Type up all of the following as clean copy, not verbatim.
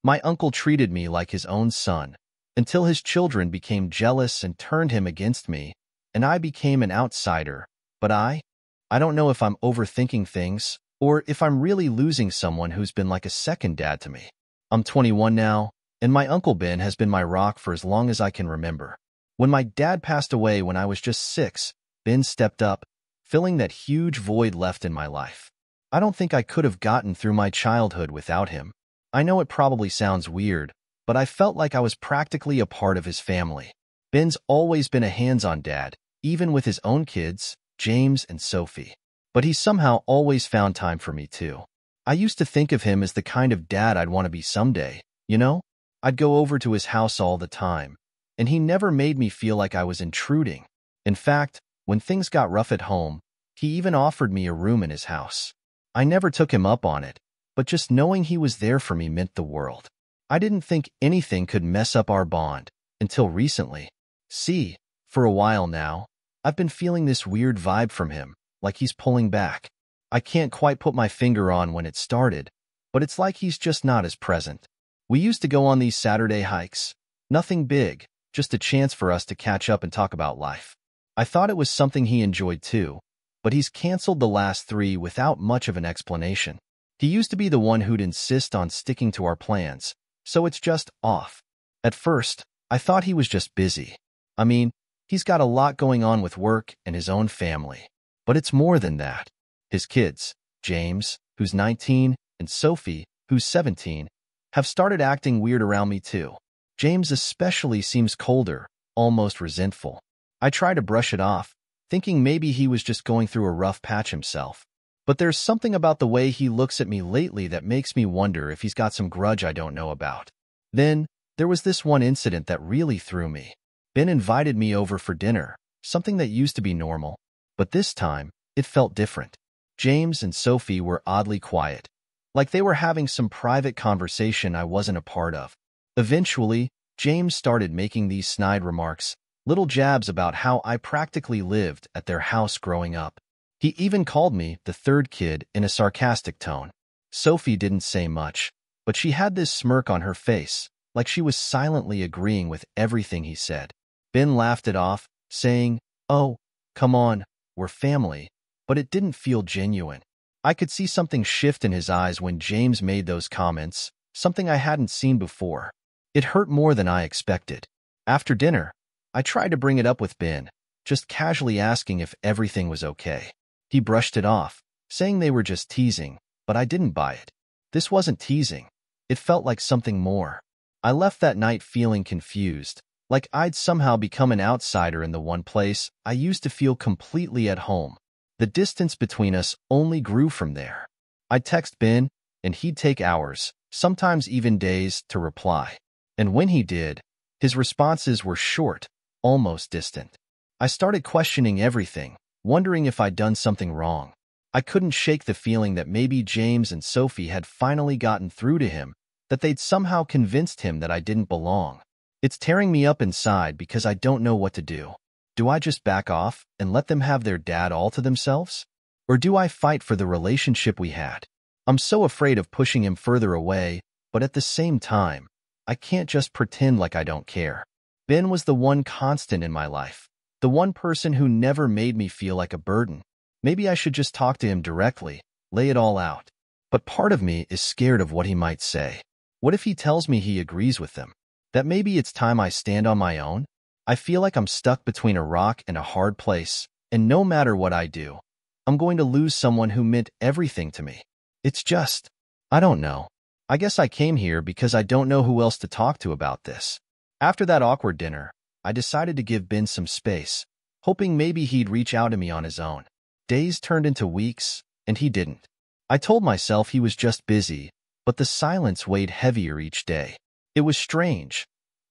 My uncle treated me like his own son, until his children became jealous and turned him against me, and I became an outsider. But I don't know if I'm overthinking things, or if I'm really losing someone who's been like a second dad to me. I'm 21 now, and my Uncle Ben has been my rock for as long as I can remember. When my dad passed away when I was just 6, Ben stepped up, filling that huge void left in my life. I don't think I could have gotten through my childhood without him. I know it probably sounds weird, but I felt like I was practically a part of his family. Ben's always been a hands-on dad, even with his own kids, James and Sophie. But he somehow always found time for me too. I used to think of him as the kind of dad I'd want to be someday, you know? I'd go over to his house all the time, and he never made me feel like I was intruding. In fact, when things got rough at home, he even offered me a room in his house. I never took him up on it, but just knowing he was there for me meant the world. I didn't think anything could mess up our bond, until recently. See, for a while now, I've been feeling this weird vibe from him, like he's pulling back. I can't quite put my finger on when it started, but it's like he's just not as present. We used to go on these Saturday hikes. Nothing big, just a chance for us to catch up and talk about life. I thought it was something he enjoyed too, but he's canceled the last 3 without much of an explanation. He used to be the one who'd insist on sticking to our plans, so it's just off. At first, I thought he was just busy. I mean, he's got a lot going on with work and his own family. But it's more than that. His kids, James, who's 19, and Sophie, who's 17, have started acting weird around me too. James especially seems colder, almost resentful. I try to brush it off, thinking maybe he was just going through a rough patch himself. But there's something about the way he looks at me lately that makes me wonder if he's got some grudge I don't know about. Then, there was this one incident that really threw me. Ben invited me over for dinner, something that used to be normal. But this time, it felt different. James and Sophie were oddly quiet, like they were having some private conversation I wasn't a part of. Eventually, James started making these snide remarks, little jabs about how I practically lived at their house growing up. He even called me the third kid in a sarcastic tone. Sophie didn't say much, but she had this smirk on her face, like she was silently agreeing with everything he said. Ben laughed it off, saying, "Oh, come on, we're family," but it didn't feel genuine. I could see something shift in his eyes when James made those comments, something I hadn't seen before. It hurt more than I expected. After dinner, I tried to bring it up with Ben, just casually asking if everything was okay. He brushed it off, saying they were just teasing, but I didn't buy it. This wasn't teasing. It felt like something more. I left that night feeling confused, like I'd somehow become an outsider in the one place I used to feel completely at home. The distance between us only grew from there. I'd text Ben, and he'd take hours, sometimes even days, to reply. And when he did, his responses were short, almost distant. I started questioning everything, wondering if I'd done something wrong. I couldn't shake the feeling that maybe James and Sophie had finally gotten through to him, that they'd somehow convinced him that I didn't belong. It's tearing me up inside because I don't know what to do. Do I just back off and let them have their dad all to themselves? Or do I fight for the relationship we had? I'm so afraid of pushing him further away, but at the same time, I can't just pretend like I don't care. Ben was the one constant in my life, the one person who never made me feel like a burden. Maybe I should just talk to him directly, lay it all out. But part of me is scared of what he might say. What if he tells me he agrees with them? That maybe it's time I stand on my own? I feel like I'm stuck between a rock and a hard place, and no matter what I do, I'm going to lose someone who meant everything to me. It's just, I don't know. I guess I came here because I don't know who else to talk to about this. After that awkward dinner, I decided to give Ben some space, hoping maybe he'd reach out to me on his own. Days turned into weeks, and he didn't. I told myself he was just busy, but the silence weighed heavier each day. It was strange.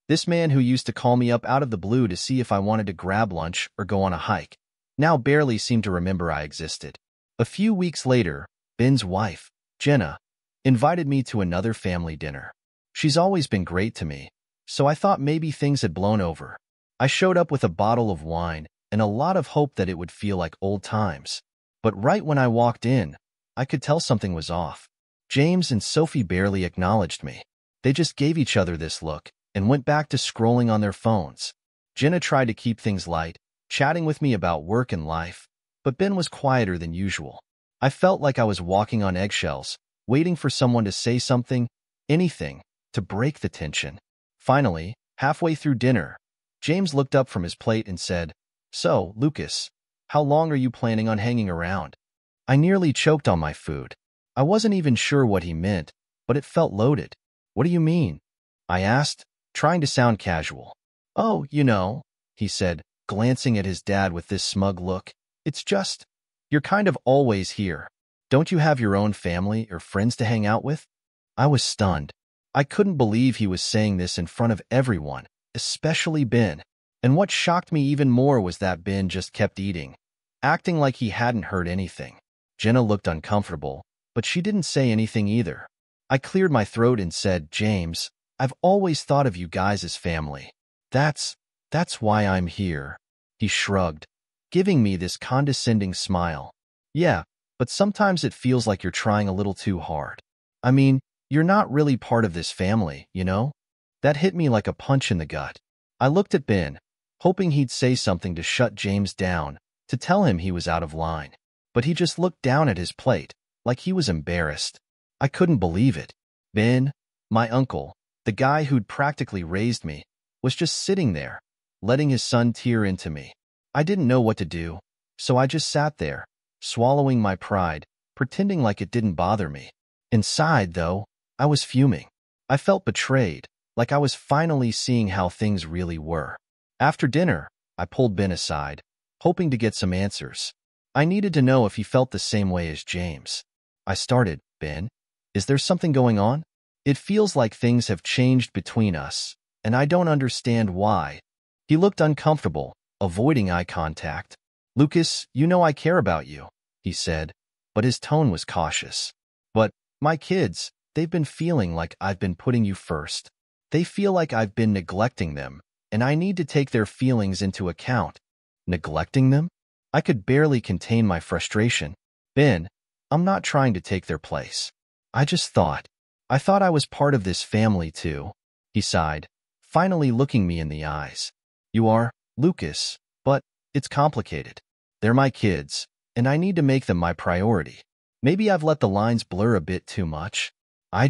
This man who used to call me up out of the blue to see if I wanted to grab lunch or go on a hike, now barely seemed to remember I existed. A few weeks later, Ben's wife, Jenna, invited me to another family dinner. She's always been great to me, so I thought maybe things had blown over. I showed up with a bottle of wine and a lot of hope that it would feel like old times. But right when I walked in, I could tell something was off. James and Sophie barely acknowledged me. They just gave each other this look and went back to scrolling on their phones. Jenna tried to keep things light, chatting with me about work and life, but Ben was quieter than usual. I felt like I was walking on eggshells, waiting for someone to say something, anything, to break the tension. Finally, halfway through dinner, James looked up from his plate and said, "So, Lucas, how long are you planning on hanging around?" I nearly choked on my food. I wasn't even sure what he meant, but it felt loaded. "What do you mean?" I asked, trying to sound casual. "Oh, he said, glancing at his dad with this smug look. "It's just, you're kind of always here. Don't you have your own family or friends to hang out with?" I was stunned. I couldn't believe he was saying this in front of everyone, especially Ben. And what shocked me even more was that Ben just kept eating, acting like he hadn't heard anything. Jenna looked uncomfortable, but she didn't say anything either. I cleared my throat and said, "James, I've always thought of you guys as family. That's why I'm here." He shrugged, giving me this condescending smile. "Yeah, but sometimes it feels like you're trying a little too hard. I mean, you're not really part of this family, you know?" That hit me like a punch in the gut. I looked at Ben, hoping he'd say something to shut James down, to tell him he was out of line. But he just looked down at his plate, like he was embarrassed. I couldn't believe it. Ben, my uncle, the guy who'd practically raised me, was just sitting there, letting his son tear into me. I didn't know what to do, so I just sat there, swallowing my pride, pretending like it didn't bother me. Inside, though, I was fuming. I felt betrayed, like I was finally seeing how things really were. After dinner, I pulled Ben aside, hoping to get some answers. I needed to know if he felt the same way as James. I started, "Ben, is there something going on? It feels like things have changed between us, and I don't understand why." He looked uncomfortable, avoiding eye contact. "Lucas, you know I care about you," he said, but his tone was cautious. "But my kids, they've been feeling like I've been putting you first. They feel like I've been neglecting them, and I need to take their feelings into account." Neglecting them? I could barely contain my frustration. "Ben, I'm not trying to take their place. I thought I was part of this family too," he sighed, finally looking me in the eyes. "You are, Lucas, but it's complicated. They're my kids, and I need to make them my priority. Maybe I've let the lines blur a bit too much. I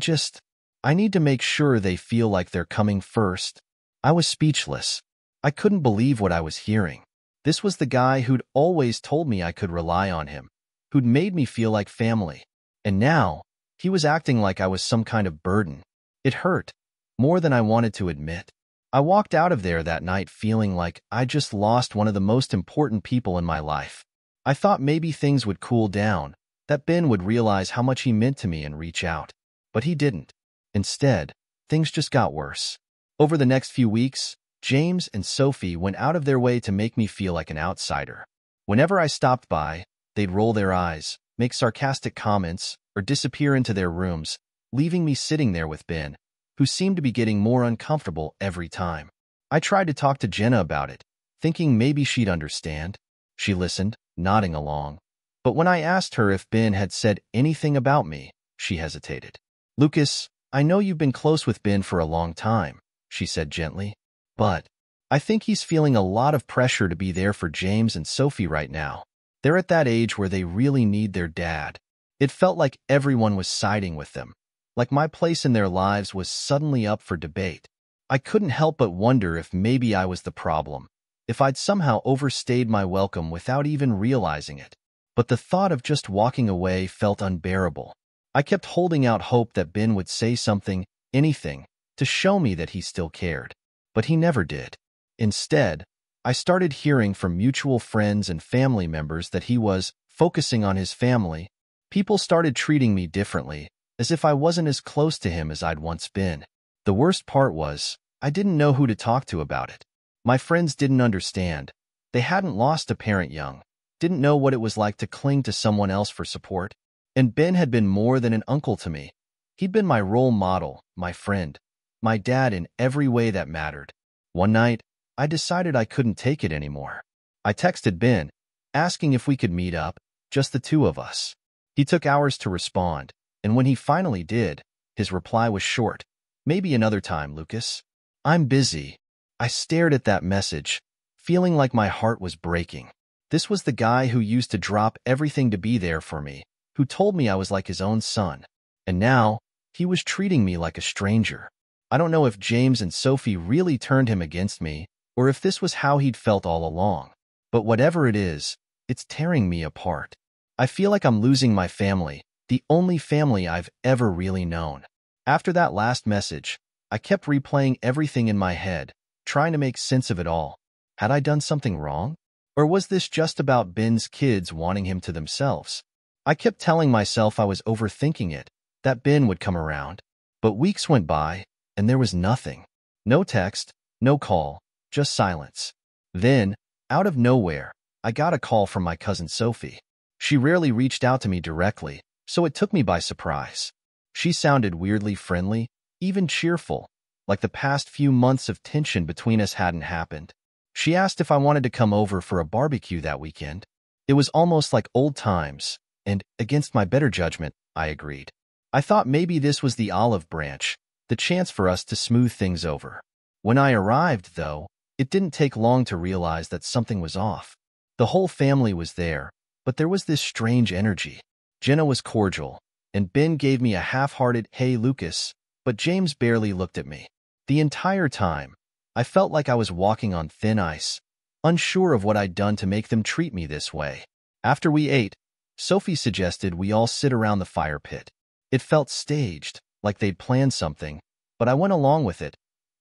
need to make sure they feel like they're coming first." I was speechless. I couldn't believe what I was hearing. This was the guy who'd always told me I could rely on him, who'd made me feel like family. And now, he was acting like I was some kind of burden. It hurt, more than I wanted to admit. I walked out of there that night feeling like I just lost one of the most important people in my life. I thought maybe things would cool down, that Ben would realize how much he meant to me and reach out. But he didn't. Instead, things just got worse. Over the next few weeks, James and Sophie went out of their way to make me feel like an outsider. Whenever I stopped by, they'd roll their eyes, make sarcastic comments, or disappear into their rooms, leaving me sitting there with Ben, who seemed to be getting more uncomfortable every time. I tried to talk to Jenna about it, thinking maybe she'd understand. She listened, nodding along. But when I asked her if Ben had said anything about me, she hesitated. "Lucas, I know you've been close with Ben for a long time," she said gently. "But I think he's feeling a lot of pressure to be there for James and Sophie right now. They're at that age where they really need their dad." It felt like everyone was siding with them, like my place in their lives was suddenly up for debate. I couldn't help but wonder if maybe I was the problem, if I'd somehow overstayed my welcome without even realizing it. But the thought of just walking away felt unbearable. I kept holding out hope that Ben would say something, anything, to show me that he still cared. But he never did. Instead, I started hearing from mutual friends and family members that he was focusing on his family. People started treating me differently, as if I wasn't as close to him as I'd once been. The worst part was, I didn't know who to talk to about it. My friends didn't understand. They hadn't lost a parent young, didn't know what it was like to cling to someone else for support. And Ben had been more than an uncle to me. He'd been my role model, my friend, my dad in every way that mattered. One night, I decided I couldn't take it anymore. I texted Ben, asking if we could meet up, just the two of us. He took hours to respond, and when he finally did, his reply was short. Maybe another time, Lucas. I'm busy. I stared at that message, feeling like my heart was breaking. This was the guy who used to drop everything to be there for me, who told me I was like his own son. And now, he was treating me like a stranger. I don't know if James and Sophie really turned him against me, or if this was how he'd felt all along. But whatever it is, it's tearing me apart. I feel like I'm losing my family, the only family I've ever really known. After that last message, I kept replaying everything in my head, trying to make sense of it all. Had I done something wrong? Or was this just about Ben's kids wanting him to themselves? I kept telling myself I was overthinking it, that Ben would come around. But weeks went by, and there was nothing. No text, no call, just silence. Then, out of nowhere, I got a call from my cousin Sophie. She rarely reached out to me directly, so it took me by surprise. She sounded weirdly friendly, even cheerful, like the past few months of tension between us hadn't happened. She asked if I wanted to come over for a barbecue that weekend. It was almost like old times, and, against my better judgment, I agreed. I thought maybe this was the olive branch, the chance for us to smooth things over. When I arrived, though, it didn't take long to realize that something was off. The whole family was there, but there was this strange energy. Jenna was cordial, and Ben gave me a half-hearted, "Hey, Lucas," but James barely looked at me. The entire time, I felt like I was walking on thin ice, unsure of what I'd done to make them treat me this way. After we ate, Sophie suggested we all sit around the fire pit. It felt staged, like they'd planned something, but I went along with it,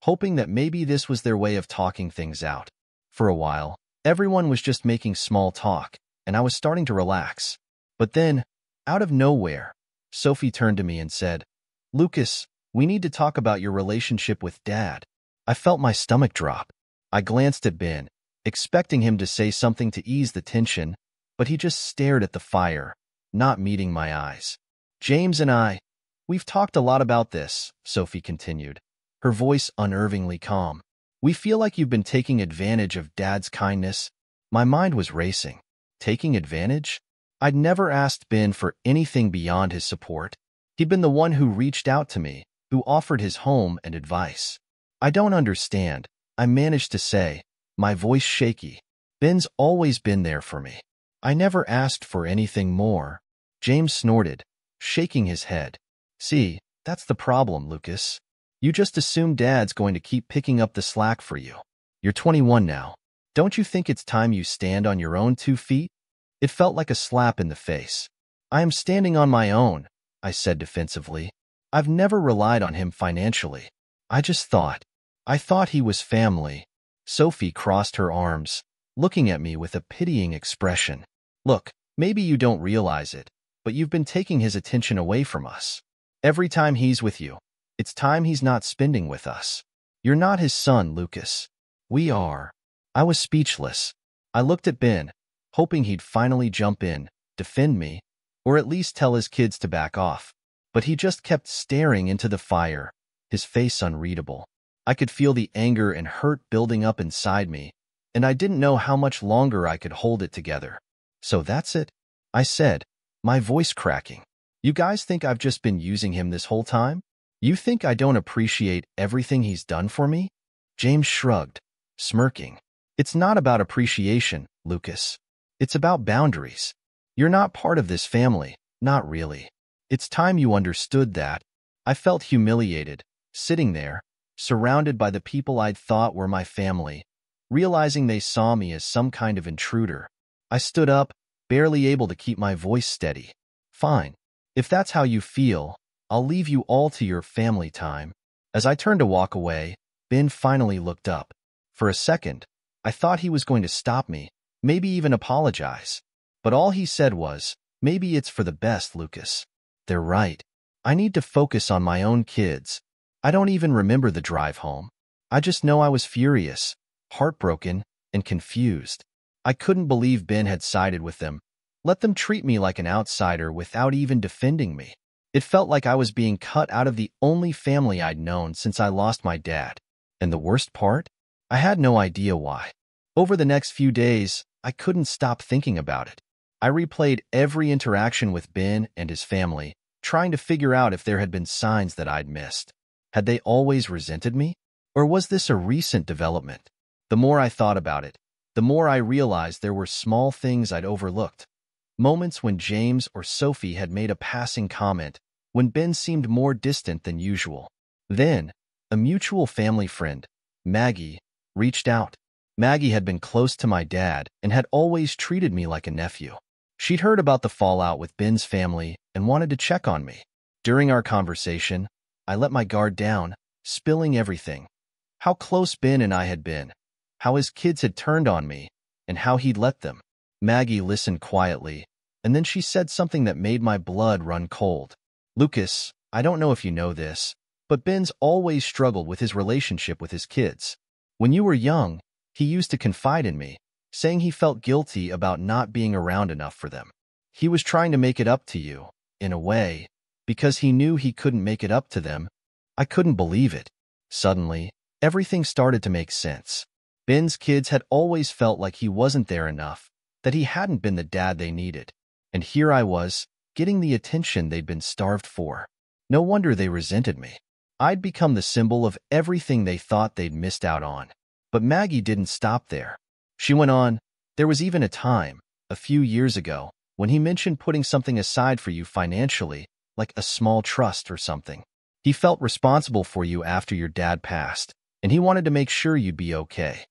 hoping that maybe this was their way of talking things out. For a while, everyone was just making small talk, and I was starting to relax. But then, out of nowhere, Sophie turned to me and said, "Lucas, we need to talk about your relationship with Dad." I felt my stomach drop. I glanced at Ben, expecting him to say something to ease the tension, but he just stared at the fire, not meeting my eyes. "James and we've talked a lot about this," Sophie continued, her voice unnervingly calm. "We feel like you've been taking advantage of Dad's kindness." My mind was racing. Taking advantage? I'd never asked Ben for anything beyond his support. He'd been the one who reached out to me, who offered his home and advice. "I don't understand," I managed to say, my voice shaky. "Ben's always been there for me. I never asked for anything more." James snorted, shaking his head. "See, that's the problem, Lucas. You just assume Dad's going to keep picking up the slack for you. You're 21 now. Don't you think it's time you stand on your own 2 feet?" It felt like a slap in the face. "I am standing on my own," I said defensively. "I've never relied on him financially. I thought he was family." Sophie crossed her arms, looking at me with a pitying expression. "Look, maybe you don't realize it, but you've been taking his attention away from us. Every time he's with you, it's time he's not spending with us. You're not his son, Lucas. We are." I was speechless. I looked at Ben, hoping he'd finally jump in, defend me, or at least tell his kids to back off. But he just kept staring into the fire, his face unreadable. I could feel the anger and hurt building up inside me, and I didn't know how much longer I could hold it together. "So that's it?" I said, my voice cracking. "You guys think I've just been using him this whole time? You think I don't appreciate everything he's done for me?" James shrugged, smirking. "It's not about appreciation, Lucas. It's about boundaries. You're not part of this family, not really. It's time you understood that." I felt humiliated, sitting there, surrounded by the people I'd thought were my family, realizing they saw me as some kind of intruder. I stood up, barely able to keep my voice steady. "Fine. If that's how you feel, I'll leave you all to your family time." As I turned to walk away, Ben finally looked up. For a second, I thought he was going to stop me, maybe even apologize. But all he said was, "Maybe it's for the best, Lucas. They're right. I need to focus on my own kids." I don't even remember the drive home. I just know I was furious, heartbroken, and confused. I couldn't believe Ben had sided with them, let them treat me like an outsider without even defending me. It felt like I was being cut out of the only family I'd known since I lost my dad. And the worst part? I had no idea why. Over the next few days, I couldn't stop thinking about it. I replayed every interaction with Ben and his family, trying to figure out if there had been signs that I'd missed. Had they always resented me? Or was this a recent development? The more I thought about it, the more I realized there were small things I'd overlooked. Moments when James or Sophie had made a passing comment, when Ben seemed more distant than usual. Then, a mutual family friend, Maggie, reached out. Maggie had been close to my dad and had always treated me like a nephew. She'd heard about the fallout with Ben's family and wanted to check on me. During our conversation, I let my guard down, spilling everything. How close Ben and I had been, how his kids had turned on me, and how he'd let them. Maggie listened quietly, and then she said something that made my blood run cold. "Lucas, I don't know if you know this, but Ben's always struggled with his relationship with his kids. When you were young, he used to confide in me, saying he felt guilty about not being around enough for them. He was trying to make it up to you, in a way, because he knew he couldn't make it up to them." I couldn't believe it. Suddenly, everything started to make sense. Ben's kids had always felt like he wasn't there enough, that he hadn't been the dad they needed. And here I was, getting the attention they'd been starved for. No wonder they resented me. I'd become the symbol of everything they thought they'd missed out on. But Maggie didn't stop there. She went on, "There was even a time, a few years ago, when he mentioned putting something aside for you financially, like a small trust or something. He felt responsible for you after your dad passed, and he wanted to make sure you'd be okay.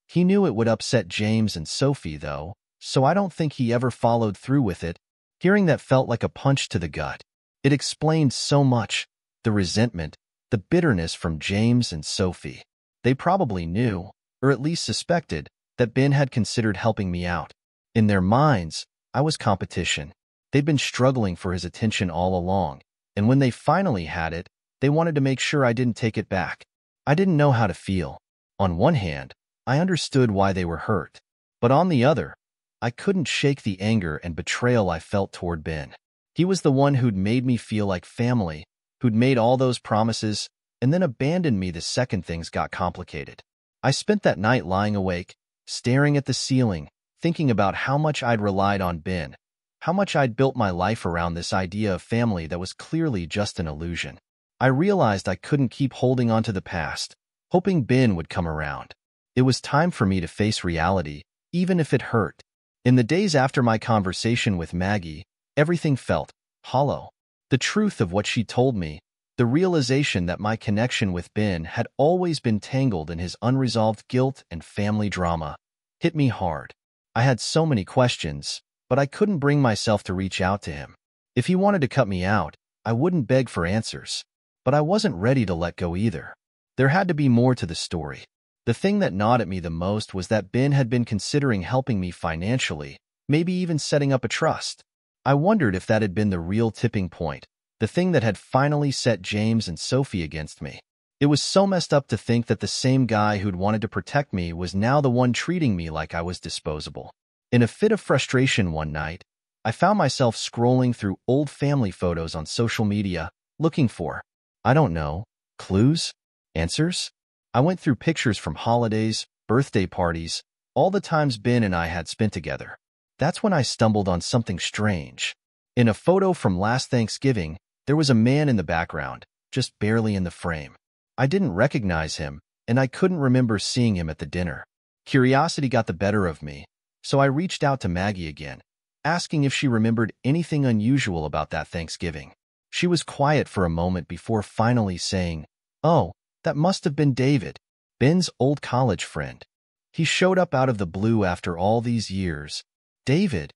He knew it would upset James and Sophie, though, so I don't think he ever followed through with it." Hearing that felt like a punch to the gut. It explained so much, the resentment, the bitterness from James and Sophie. They probably knew, or at least suspected, that Ben had considered helping me out. In their minds, I was competition. They'd been struggling for his attention all along, and when they finally had it, they wanted to make sure I didn't take it back. I didn't know how to feel. On one hand, I understood why they were hurt, but on the other, I couldn't shake the anger and betrayal I felt toward Ben. He was the one who'd made me feel like family, who'd made all those promises, and then abandoned me the second things got complicated. I spent that night lying awake, staring at the ceiling, thinking about how much I'd relied on Ben, how much I'd built my life around this idea of family that was clearly just an illusion. I realized I couldn't keep holding on to the past, hoping Ben would come around. It was time for me to face reality, even if it hurt. In the days after my conversation with Maggie, everything felt hollow. The truth of what she told me, the realization that my connection with Ben had always been tangled in his unresolved guilt and family drama, hit me hard. I had so many questions, but I couldn't bring myself to reach out to him. If he wanted to cut me out, I wouldn't beg for answers. But I wasn't ready to let go either. There had to be more to the story. The thing that gnawed at me the most was that Ben had been considering helping me financially, maybe even setting up a trust. I wondered if that had been the real tipping point, the thing that had finally set James and Sophie against me. It was so messed up to think that the same guy who'd wanted to protect me was now the one treating me like I was disposable. In a fit of frustration one night, I found myself scrolling through old family photos on social media, looking for, I don't know, clues? Answers? I went through pictures from holidays, birthday parties, all the times Ben and I had spent together. That's when I stumbled on something strange. In a photo from last Thanksgiving, there was a man in the background, just barely in the frame. I didn't recognize him, and I couldn't remember seeing him at the dinner. Curiosity got the better of me, so I reached out to Maggie again, asking if she remembered anything unusual about that Thanksgiving. She was quiet for a moment before finally saying, "Oh, that must have been David, Ben's old college friend. He showed up out of the blue after all these years." "David?"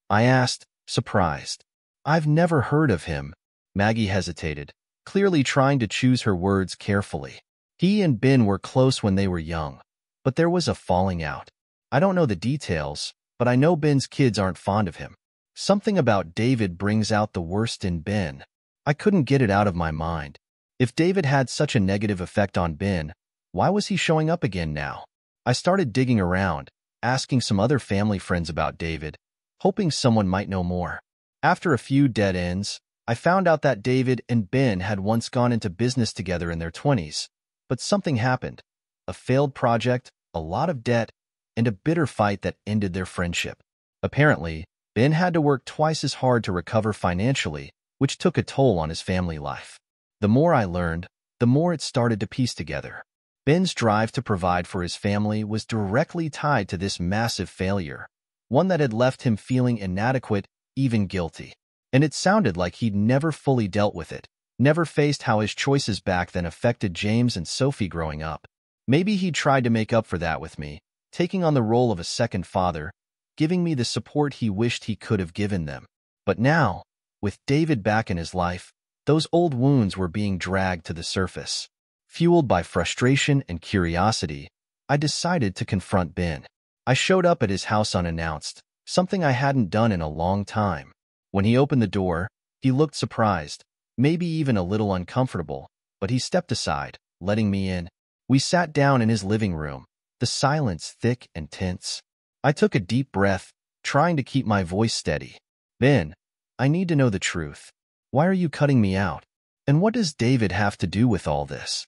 I asked, surprised. "I've never heard of him." Maggie hesitated, clearly trying to choose her words carefully. "He and Ben were close when they were young, but there was a falling out. I don't know the details, but I know Ben's kids aren't fond of him. Something about David brings out the worst in Ben." I couldn't get it out of my mind. If David had such a negative effect on Ben, why was he showing up again now? I started digging around, asking some other family friends about David, hoping someone might know more. After a few dead ends, I found out that David and Ben had once gone into business together in their 20s, but something happened. A failed project, a lot of debt, and a bitter fight that ended their friendship. Apparently, Ben had to work twice as hard to recover financially, which took a toll on his family life. The more I learned, the more it started to piece together. Ben's drive to provide for his family was directly tied to this massive failure, one that had left him feeling inadequate, even guilty. And it sounded like he'd never fully dealt with it, never faced how his choices back then affected James and Sophie growing up. Maybe he'd tried to make up for that with me, taking on the role of a second father, giving me the support he wished he could have given them. But now, with David back in his life, those old wounds were being dragged to the surface. Fueled by frustration and curiosity, I decided to confront Ben. I showed up at his house unannounced, something I hadn't done in a long time. When he opened the door, he looked surprised, maybe even a little uncomfortable, but he stepped aside, letting me in. We sat down in his living room, the silence thick and tense. I took a deep breath, trying to keep my voice steady. Ben, I need to know the truth. Why are you cutting me out? And what does David have to do with all this?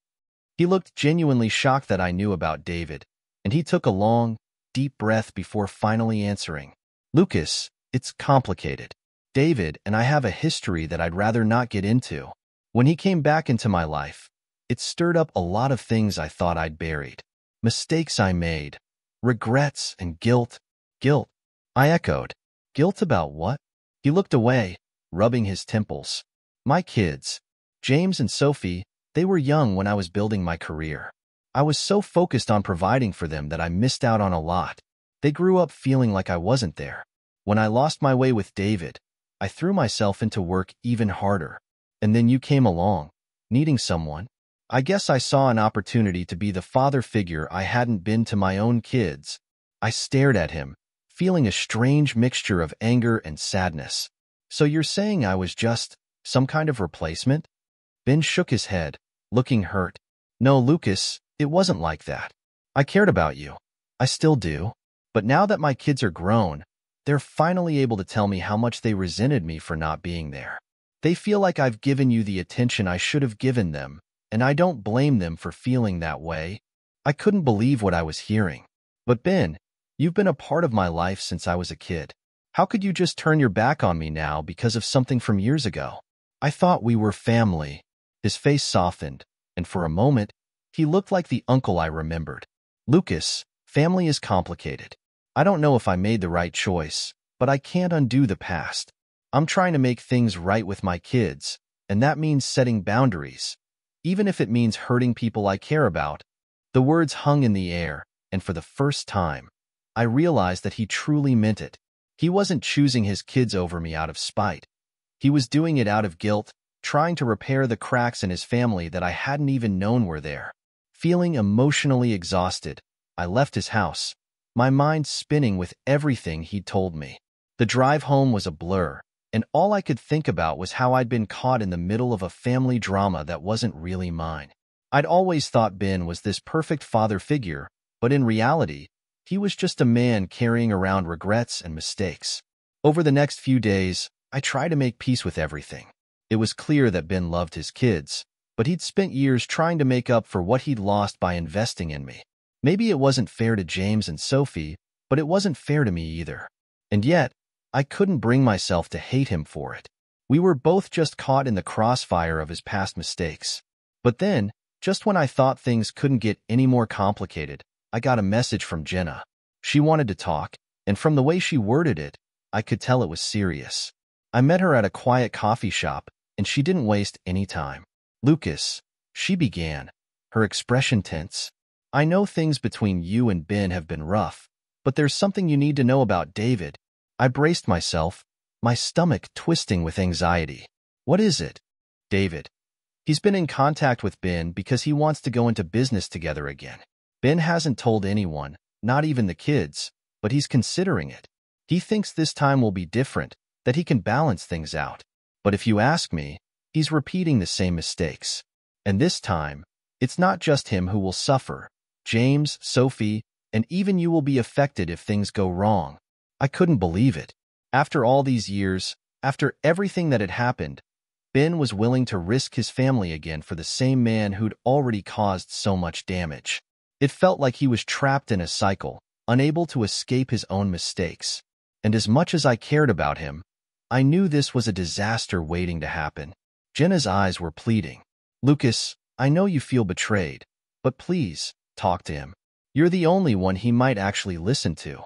He looked genuinely shocked that I knew about David, and he took a long, deep breath before finally answering. Lucas, it's complicated. David and I have a history that I'd rather not get into. When he came back into my life, it stirred up a lot of things I thought I'd buried. Mistakes I made, regrets and guilt. Guilt, I echoed. Guilt about what? He looked away, rubbing his temples. My kids, James and Sophie, they were young when I was building my career. I was so focused on providing for them that I missed out on a lot. They grew up feeling like I wasn't there. When I lost my way with David, I threw myself into work even harder. And then you came along, needing someone. I guess I saw an opportunity to be the father figure I hadn't been to my own kids. I stared at him, feeling a strange mixture of anger and sadness. So you're saying I was just some kind of replacement? Ben shook his head, looking hurt. No, Lucas, it wasn't like that. I cared about you. I still do. But now that my kids are grown, they're finally able to tell me how much they resented me for not being there. They feel like I've given you the attention I should have given them, and I don't blame them for feeling that way. I couldn't believe what I was hearing. But Ben, you've been a part of my life since I was a kid. How could you just turn your back on me now because of something from years ago? I thought we were family. His face softened, and for a moment, he looked like the uncle I remembered. Lucas, family is complicated. I don't know if I made the right choice, but I can't undo the past. I'm trying to make things right with my kids, and that means setting boundaries, even if it means hurting people I care about. The words hung in the air, and for the first time, I realized that he truly meant it. He wasn't choosing his kids over me out of spite. He was doing it out of guilt, trying to repair the cracks in his family that I hadn't even known were there. Feeling emotionally exhausted, I left his house, my mind spinning with everything he'd told me. The drive home was a blur, and all I could think about was how I'd been caught in the middle of a family drama that wasn't really mine. I'd always thought Ben was this perfect father figure, but in reality, he was just a man carrying around regrets and mistakes. Over the next few days, I tried to make peace with everything. It was clear that Ben loved his kids, but he'd spent years trying to make up for what he'd lost by investing in me. Maybe it wasn't fair to James and Sophie, but it wasn't fair to me either. And yet, I couldn't bring myself to hate him for it. We were both just caught in the crossfire of his past mistakes. But then, just when I thought things couldn't get any more complicated, I got a message from Jenna. She wanted to talk, and from the way she worded it, I could tell it was serious. I met her at a quiet coffee shop, and she didn't waste any time. Lucas, she began, her expression tense. I know things between you and Ben have been rough, but there's something you need to know about David. I braced myself, my stomach twisting with anxiety. What is it? David. He's been in contact with Ben because he wants to go into business together again. Ben hasn't told anyone, not even the kids, but he's considering it. He thinks this time will be different, that he can balance things out. But if you ask me, he's repeating the same mistakes. And this time, it's not just him who will suffer. James, Sophie, and even you will be affected if things go wrong. I couldn't believe it. After all these years, after everything that had happened, Ben was willing to risk his family again for the same man who'd already caused so much damage. It felt like he was trapped in a cycle, unable to escape his own mistakes. And as much as I cared about him, I knew this was a disaster waiting to happen. Jenna's eyes were pleading. Lucas, I know you feel betrayed, but please, talk to him. You're the only one he might actually listen to.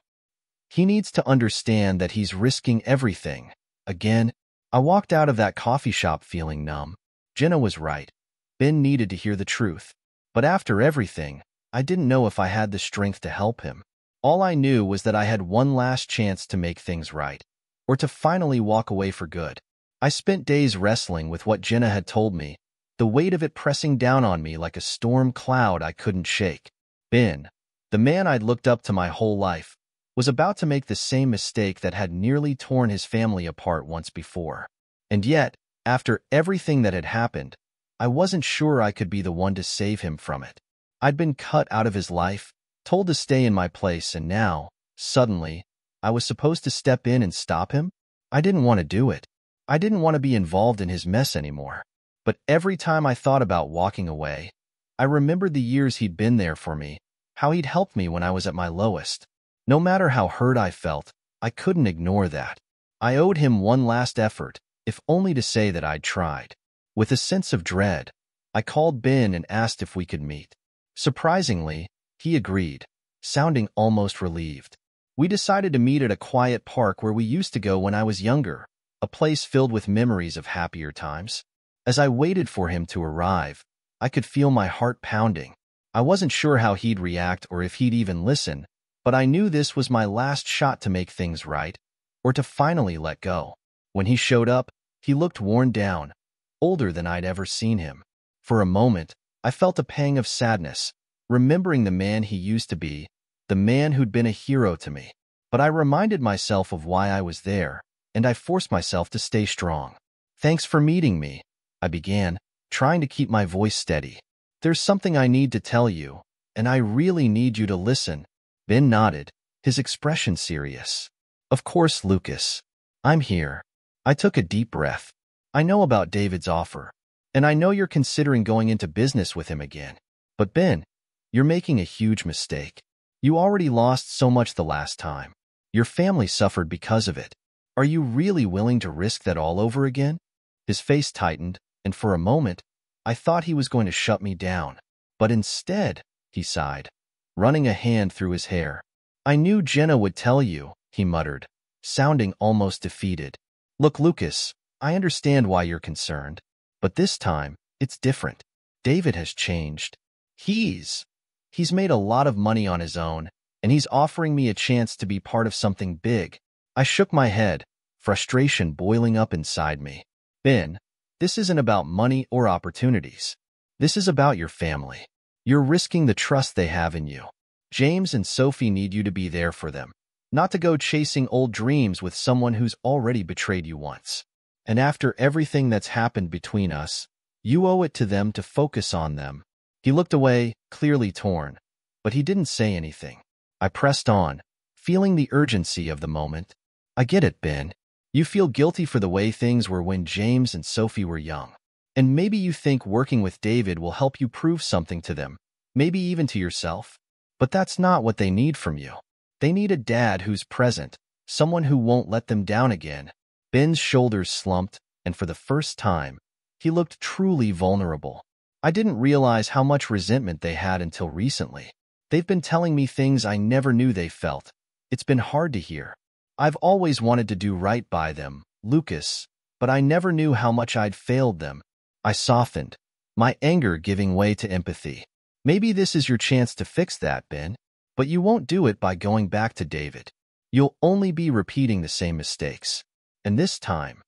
He needs to understand that he's risking everything. Again, I walked out of that coffee shop feeling numb. Jenna was right. Ben needed to hear the truth. But after everything, I didn't know if I had the strength to help him. All I knew was that I had one last chance to make things right, or to finally walk away for good. I spent days wrestling with what Jenna had told me, the weight of it pressing down on me like a storm cloud I couldn't shake. Ben, the man I'd looked up to my whole life, was about to make the same mistake that had nearly torn his family apart once before. And yet, after everything that had happened, I wasn't sure I could be the one to save him from it. I'd been cut out of his life, told to stay in my place, and now, suddenly, I was supposed to step in and stop him? I didn't want to do it. I didn't want to be involved in his mess anymore. But every time I thought about walking away, I remembered the years he'd been there for me, how he'd helped me when I was at my lowest. No matter how hurt I felt, I couldn't ignore that. I owed him one last effort, if only to say that I'd tried. With a sense of dread, I called Ben and asked if we could meet. Surprisingly, he agreed, sounding almost relieved. We decided to meet at a quiet park where we used to go when I was younger, a place filled with memories of happier times. As I waited for him to arrive, I could feel my heart pounding. I wasn't sure how he'd react or if he'd even listen, but I knew this was my last shot to make things right, or to finally let go. When he showed up, he looked worn down, older than I'd ever seen him. For a moment, I felt a pang of sadness, remembering the man he used to be, the man who'd been a hero to me. But I reminded myself of why I was there, and I forced myself to stay strong. "Thanks for meeting me," I began, trying to keep my voice steady. "There's something I need to tell you, and I really need you to listen." Ben nodded, his expression serious. "Of course, Lucas. I'm here." I took a deep breath. "I know about David's offer, and I know you're considering going into business with him again. But Ben, you're making a huge mistake. You already lost so much the last time. Your family suffered because of it. Are you really willing to risk that all over again?" His face tightened, and for a moment, I thought he was going to shut me down. But instead, he sighed, running a hand through his hair. "I knew Jenna would tell you," he muttered, sounding almost defeated. "Look, Lucas, I understand why you're concerned, but this time, it's different. David has changed. He's made a lot of money on his own, and he's offering me a chance to be part of something big." I shook my head, frustration boiling up inside me. "Ben, this isn't about money or opportunities. This is about your family. You're risking the trust they have in you. James and Sophie need you to be there for them, not to go chasing old dreams with someone who's already betrayed you once. And after everything that's happened between us, you owe it to them to focus on them." He looked away, clearly torn, but he didn't say anything. I pressed on, feeling the urgency of the moment. "I get it, Ben. You feel guilty for the way things were when James and Sophie were young. And maybe you think working with David will help you prove something to them, maybe even to yourself. But that's not what they need from you. They need a dad who's present, someone who won't let them down again." Ben's shoulders slumped, and for the first time, he looked truly vulnerable. I didn't realize how much resentment they had until recently. They've been telling me things I never knew they felt. It's been hard to hear. I've always wanted to do right by them, Lucas, but I never knew how much I'd failed them. I softened, my anger giving way to empathy. "Maybe this is your chance to fix that, Ben, but you won't do it by going back to David. You'll only be repeating the same mistakes. And this time,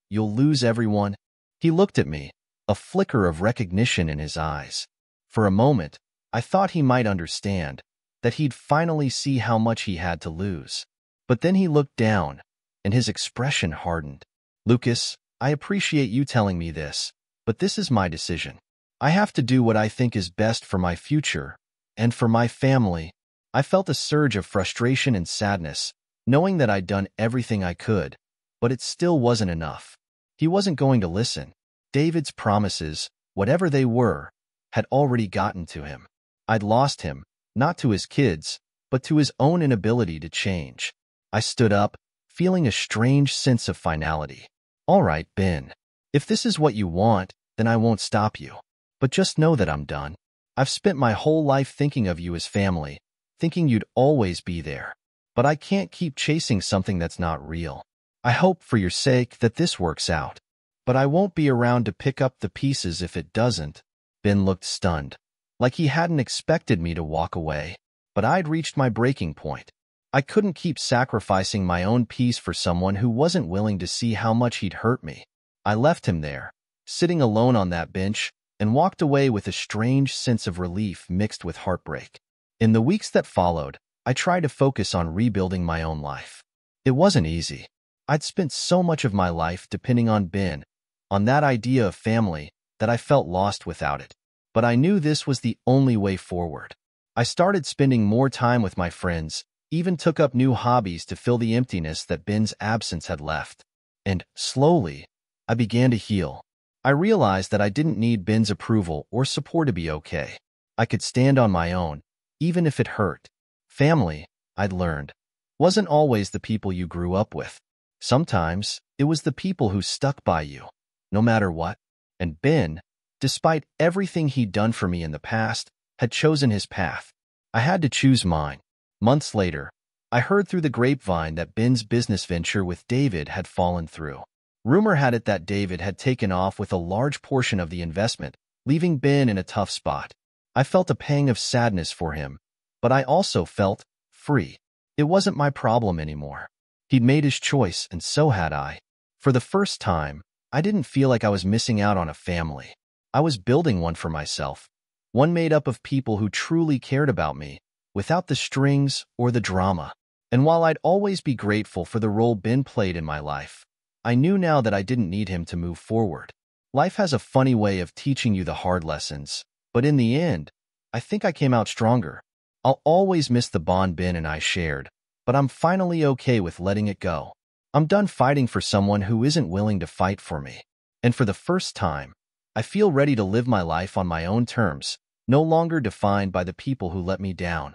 you'll lose everyone." He looked at me, a flicker of recognition in his eyes. For a moment, I thought he might understand, that he'd finally see how much he had to lose. But then he looked down, and his expression hardened. "Lucas, I appreciate you telling me this, but this is my decision. I have to do what I think is best for my future, and for my family." I felt a surge of frustration and sadness, knowing that I'd done everything I could, but it still wasn't enough. He wasn't going to listen. David's promises, whatever they were, had already gotten to him. I'd lost him, not to his kids, but to his own inability to change. I stood up, feeling a strange sense of finality. "All right, Ben. If this is what you want, then I won't stop you. But just know that I'm done. I've spent my whole life thinking of you as family, thinking you'd always be there. But I can't keep chasing something that's not real. I hope, for your sake, that this works out. But I won't be around to pick up the pieces if it doesn't." Ben looked stunned, like he hadn't expected me to walk away. But I'd reached my breaking point. I couldn't keep sacrificing my own peace for someone who wasn't willing to see how much he'd hurt me. I left him there, sitting alone on that bench, and walked away with a strange sense of relief mixed with heartbreak. In the weeks that followed, I tried to focus on rebuilding my own life. It wasn't easy. I'd spent so much of my life depending on Ben, on that idea of family, that I felt lost without it. But I knew this was the only way forward. I started spending more time with my friends, even took up new hobbies to fill the emptiness that Ben's absence had left. And, slowly, I began to heal. I realized that I didn't need Ben's approval or support to be okay. I could stand on my own, even if it hurt. Family, I'd learned, wasn't always the people you grew up with. Sometimes, it was the people who stuck by you, no matter what. And Ben, despite everything he'd done for me in the past, had chosen his path. I had to choose mine. Months later, I heard through the grapevine that Ben's business venture with David had fallen through. Rumor had it that David had taken off with a large portion of the investment, leaving Ben in a tough spot. I felt a pang of sadness for him, but I also felt free. It wasn't my problem anymore. He'd made his choice, and so had I. For the first time, I didn't feel like I was missing out on a family. I was building one for myself, one made up of people who truly cared about me, without the strings or the drama. And while I'd always be grateful for the role Ben played in my life, I knew now that I didn't need him to move forward. Life has a funny way of teaching you the hard lessons, but in the end, I think I came out stronger. I'll always miss the bond Ben and I shared, but I'm finally okay with letting it go. I'm done fighting for someone who isn't willing to fight for me. And for the first time, I feel ready to live my life on my own terms, no longer defined by the people who let me down.